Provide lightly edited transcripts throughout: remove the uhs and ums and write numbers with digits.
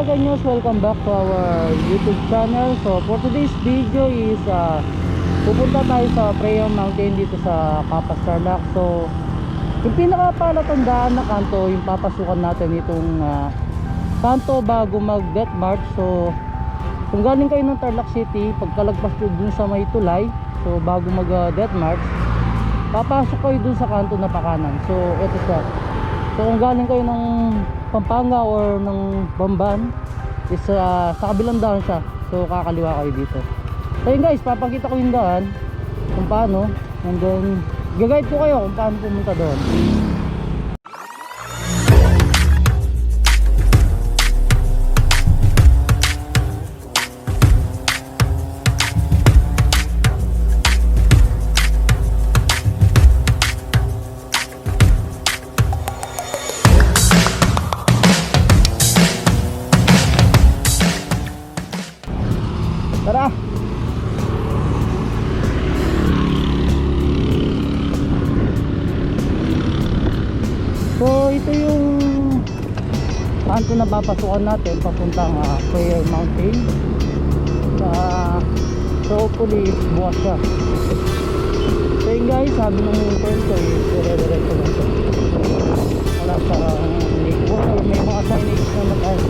Tarlac news, welcome back to our YouTube channel. So for today's video is pupunta tayo sa Prayer Mountain dito sa Capas, Tarlac. So yung pinakapalatandaan na kanto, yung papasukan natin itong kanto bago mag death march. So kung galing kayo ng Tarlac City, pagkalagpas nyo dun sa may tulay, so bago mag death march, papasok kayo dun sa kanto na pakanan. So ito siya. So kung galing kayo ng Pampanga or ng Bamban, is sa kabilang daan siya. So kakaliwa kayo dito. So yun guys, papakita ko yung daan kung paano, and then gagayad ko kayo kung paano pumunta doon. Tara! So ito yung kanto na papasukan natin papuntang Prayer Mountain. So hopefully bukas siya. So yun guys, sabi ng kwento dire-diretso lang siya. Wala sa may mga signage na nag-aas.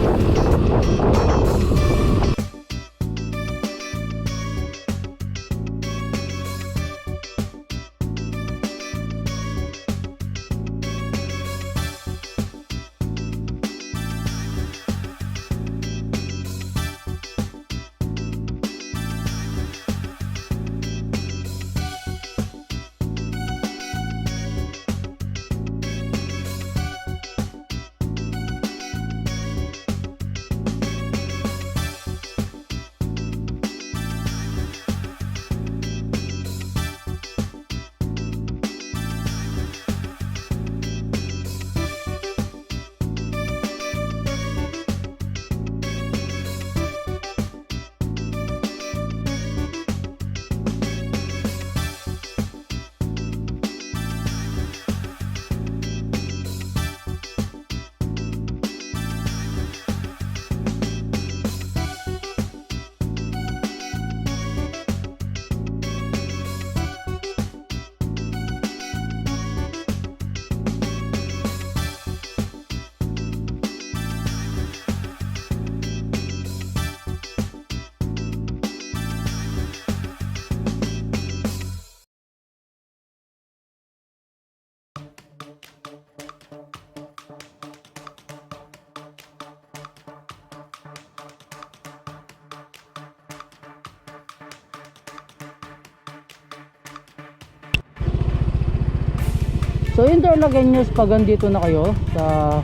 So yung Tarlac news, pag andito na kayo sa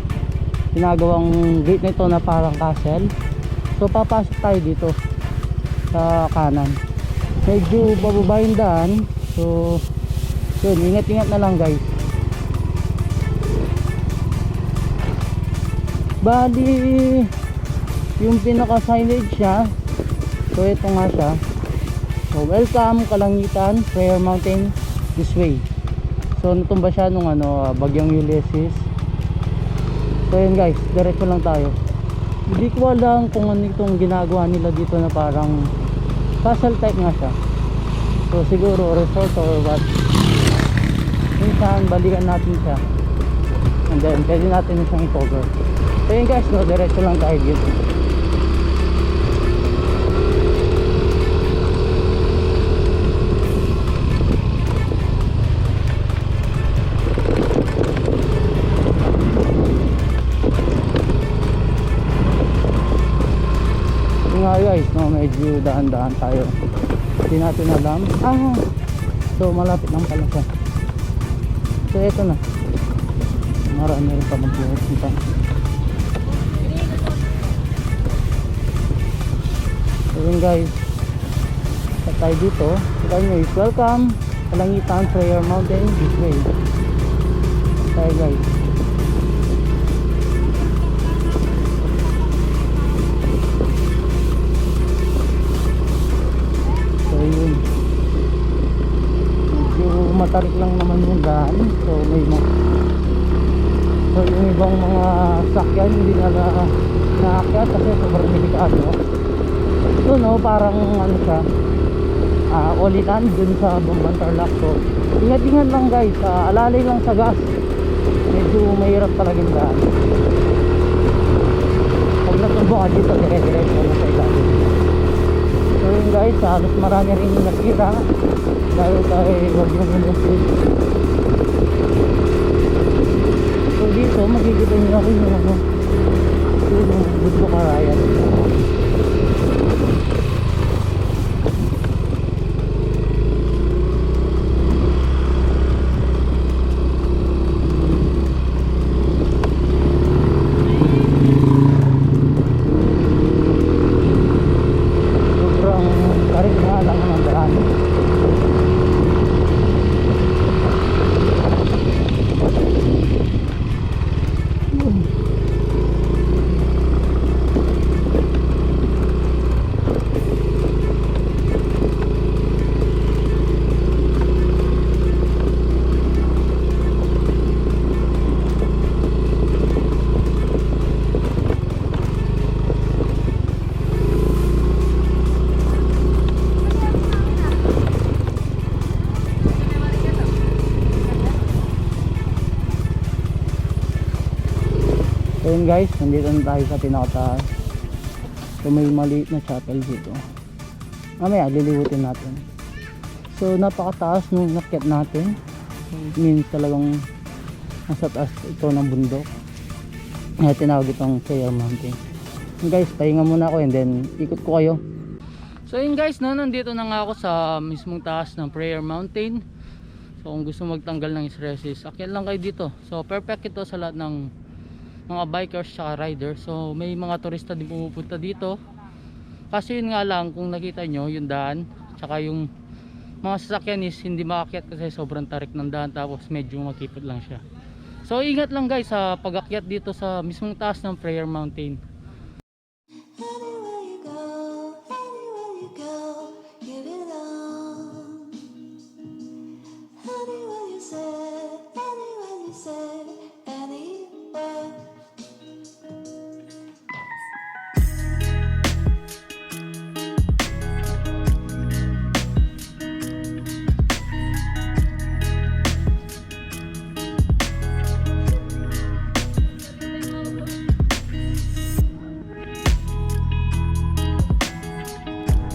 ginagawang gate nito na parang castle, so papasok tayo dito sa kanan. Medyo bababa yung daan, so yun, ingat-ingat na lang guys. Bali yung pinaka signage siya, so ito nga siya. So welcome Kalangitan, Prayer Mountain this way. So natumba siya nung bagyang Ulysses. So yun guys, diretso lang tayo. Hindi ko alam kung ano itong ginagawa nila dito na parang castle type nga siya. So siguro resort or what. Minsan balikan natin siya, and then pwede natin siyang i-cover. So yun guys, no, diretso lang tayo dito. Guys, no, medyo daan-daan tayo, hindi natin alam. So malapit lang pala siya. So eto na, marami rin pa magpupunta. So yun guys, sa tayo dito. So anyways, welcome Kalangitan, Prayer Mountain this way. Tayo guys. Ayun, medyo matarik lang naman yung daan. So may so yung ibang mga sakyan hindi na naakyat kasi sobrang delikado. So no, parang ano siya, ulitan dun sa Bamban Tarlac. So ingat-ingat lang guys, alalay lang sa gas, medyo mahirap talaga yung daan. Pag natumbo ka dito, dire-diretso na sa ilalim. So yun guys, halos marami rin nasira dahil tayo huwag yung minusip. So dito makikita nyo ako yung ano, yung bundok Arayat. Ayun guys, nandito na tayo sa pinakataas. So may maliit na chapel dito. Mamaya lilihutin natin. So napakataas nung nakyat natin. Means talagang nasa taas ito ng bundok. Kaya tinawag itong prayer mountain. Guys, pahinga muna ako and then ikot ko kayo. So yun guys, nandito na nga ako sa mismong taas ng prayer mountain. So kung gusto magtanggal ng stresses, akyat lang kayo dito. So perfect ito sa lahat ng mga bikers tsaka riders. So may mga turista din pumupunta dito. Kasi yun nga lang, kung nakita nyo yung daan tsaka yung mga sasakyan is hindi makakyat kasi sobrang tarik ng daan, tapos medyo makipot lang siya. So ingat lang guys sa pag-akyat dito sa mismong taas ng prayer mountain.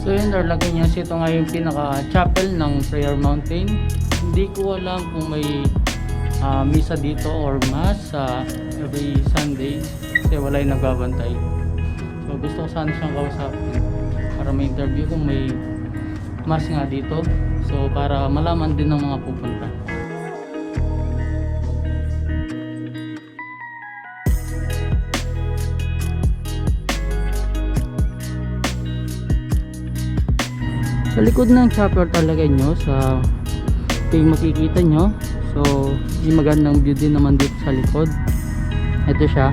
So yun, lagay niya. Ito nga yung pinaka chapel ng prayer mountain. Hindi ko alam kung may misa dito or mass every Sunday kasi wala yung nagbabantay. So gusto ko sana siyang kausapin para may interview kung may mass nga dito, so para malaman din ng mga pupunta. Sa likod ng chapel talaga nyo, sa yung makikita nyo, so yung magandang view din naman dito sa likod. Ito siya.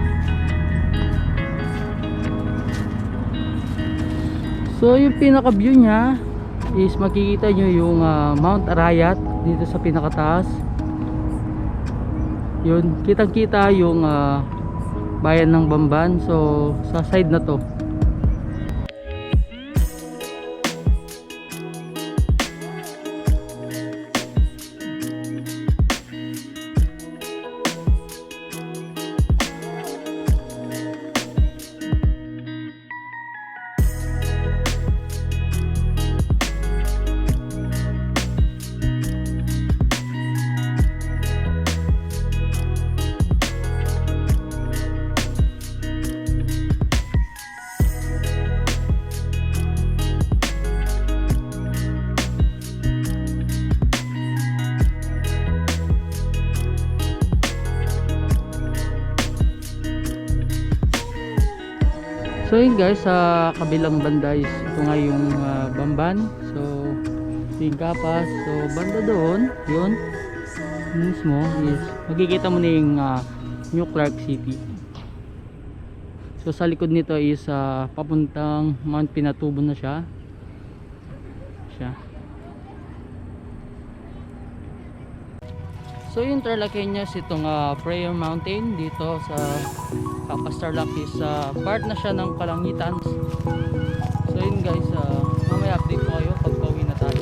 So yung pinaka view nya is makikita nyo yung Mount Arayat dito sa pinakataas. Yun, kitang kita yung bayan ng Bamban. So sa side na to. So yun guys, sa kabilang banda is ito nga yung Bamban. So yung Capas. So banda doon, yun mismo is makikita mo na yung New Clark City. So sa likod nito is papuntang Mount Pinatubo na siya. So yung Tarlac itong Prayer Mountain dito sa Capas Tarlac is part na siya ng Kalangitan. So yun guys, mamaya update ko kayo pag pauwi na tayo.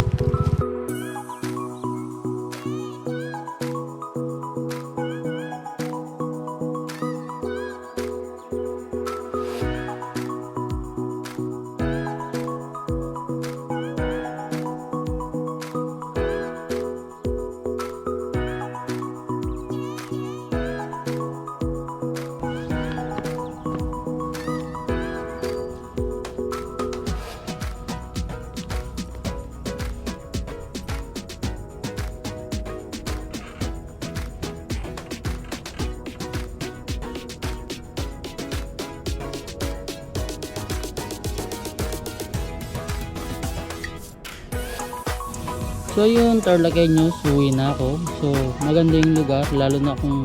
So yun, Tarlaceños, uwi na ako. So maganda yung lugar, lalo na kung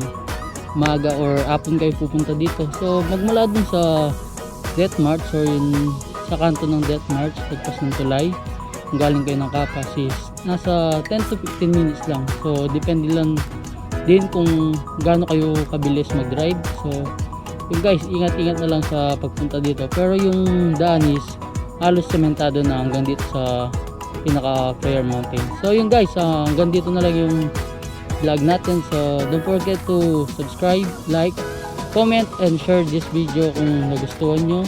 maaga or hapon kayo pupunta dito. So magmula dun sa Death March or yun sa kanto ng Death March, pagpas ng tulay, kung galing kayo ng Capas is nasa 10 to 15 minutes lang. So depende lang din kung gaano kayo kabilis mag-ride. So yun guys, ingat-ingat na lang sa pagpunta dito. Pero yung daan is halos sementado na hanggang dito sa pinaka Prayer Mountain. So yun guys, hanggang dito na lang yung vlog natin. So don't forget to subscribe, like, comment and share this video kung nagustuhan nyo.